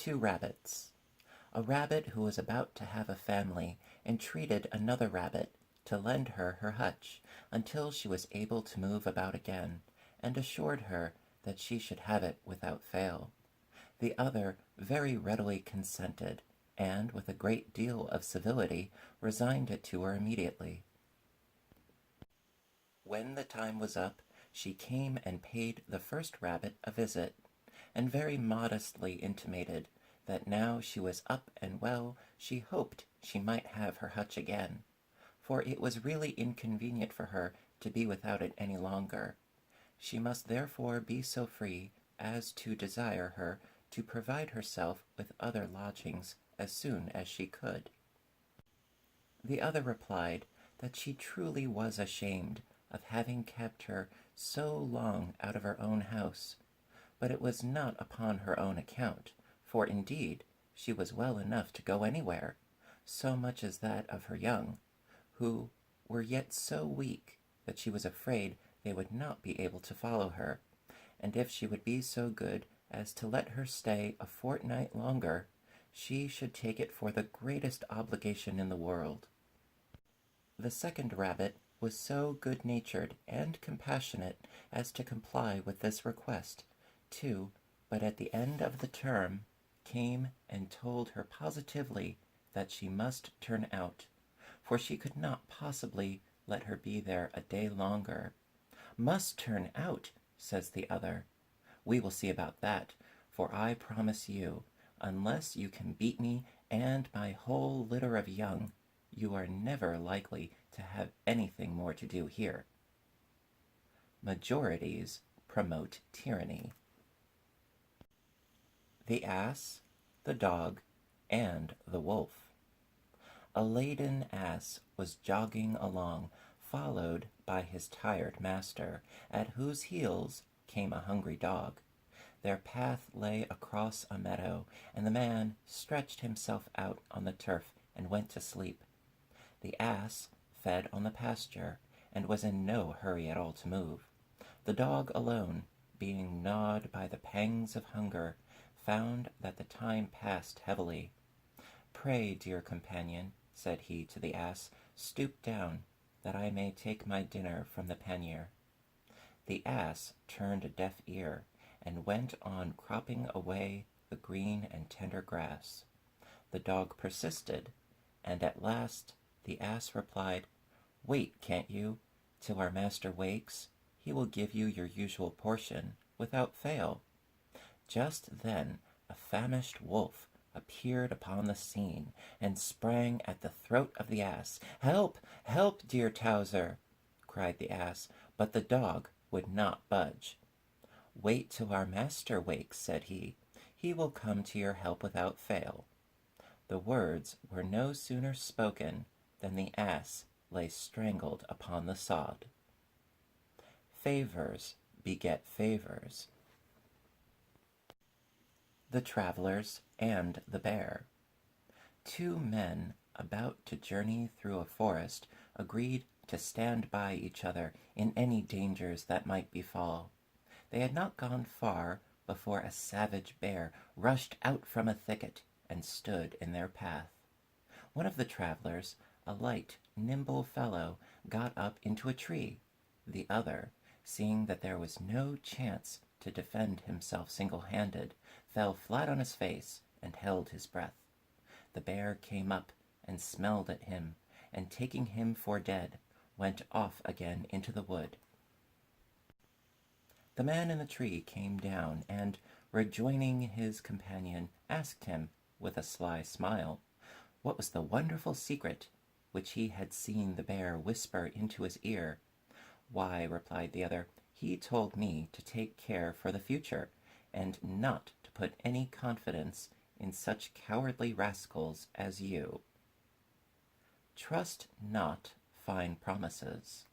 two rabbits. A rabbit who was about to have a family entreated another rabbit to lend her her hutch until she was able to move about again, and assured her that she should have it without fail. The other very readily consented, and with a great deal of civility resigned it to her immediately. When the time was up, she came and paid the first rabbit a visit, and very modestly intimated that now she was up and well, she hoped she might have her hutch again, for it was really inconvenient for her to be without it any longer. She must therefore be so free as to desire her to provide herself with other lodgings as soon as she could. The other replied that she truly was ashamed of having kept her so long out of her own house, but it was not upon her own account, for indeed she was well enough to go anywhere, so much as that of her young, who were yet so weak that she was afraid they would not be able to follow her, and if she would be so good as to let her stay a fortnight longer, she should take it for the greatest obligation in the world. The second rabbit was so good-natured and compassionate as to comply with this request, too, but at the end of the term came and told her positively that she must turn out, for she could not possibly let her be there a day longer. "Must turn out," says the other. "We will see about that, for I promise you, unless you can beat me and my whole litter of young, you are never likely to have anything more to do here." Majorities promote tyranny. The Ass, the Dog, and the Wolf. A laden ass was jogging along, followed by his tired master, at whose heels came a hungry dog. Their path lay across a meadow, and the man stretched himself out on the turf and went to sleep. The ass fed on the pasture, and was in no hurry at all to move. The dog alone, being gnawed by the pangs of hunger, found that the time passed heavily. "Pray, dear companion," said he to the ass, "stoop down, that I may take my dinner from the pannier." The ass turned a deaf ear, and went on cropping away the green and tender grass. The dog persisted, and at last the ass replied, "Wait, can't you, till our master wakes? He will give you your usual portion, without fail." Just then a famished wolf appeared upon the scene, and sprang at the throat of the ass. "Help! Help, dear Towser!" cried the ass, but the dog would not budge. "Wait till our master wakes," said he. "He will come to your help without fail." The words were no sooner spoken than the ass lay strangled upon the sod. Favors beget favors. The Travelers and the Bear. Two men about to journey through a forest agreed to stand by each other in any dangers that might befall. They had not gone far before a savage bear rushed out from a thicket and stood in their path. One of the travelers, a light, nimble fellow, got up into a tree. The other, seeing that there was no chance to defend himself single-handed, fell flat on his face and held his breath. The bear came up and smelled at him, and taking him for dead, went off again into the wood. The man in the tree came down, and, rejoining his companion, asked him, with a sly smile, what was the wonderful secret which he had seen the bear whisper into his ear. "Why," replied the other, "he told me to take care for the future, and not to put any confidence in such cowardly rascals as you." Trust not fine promises.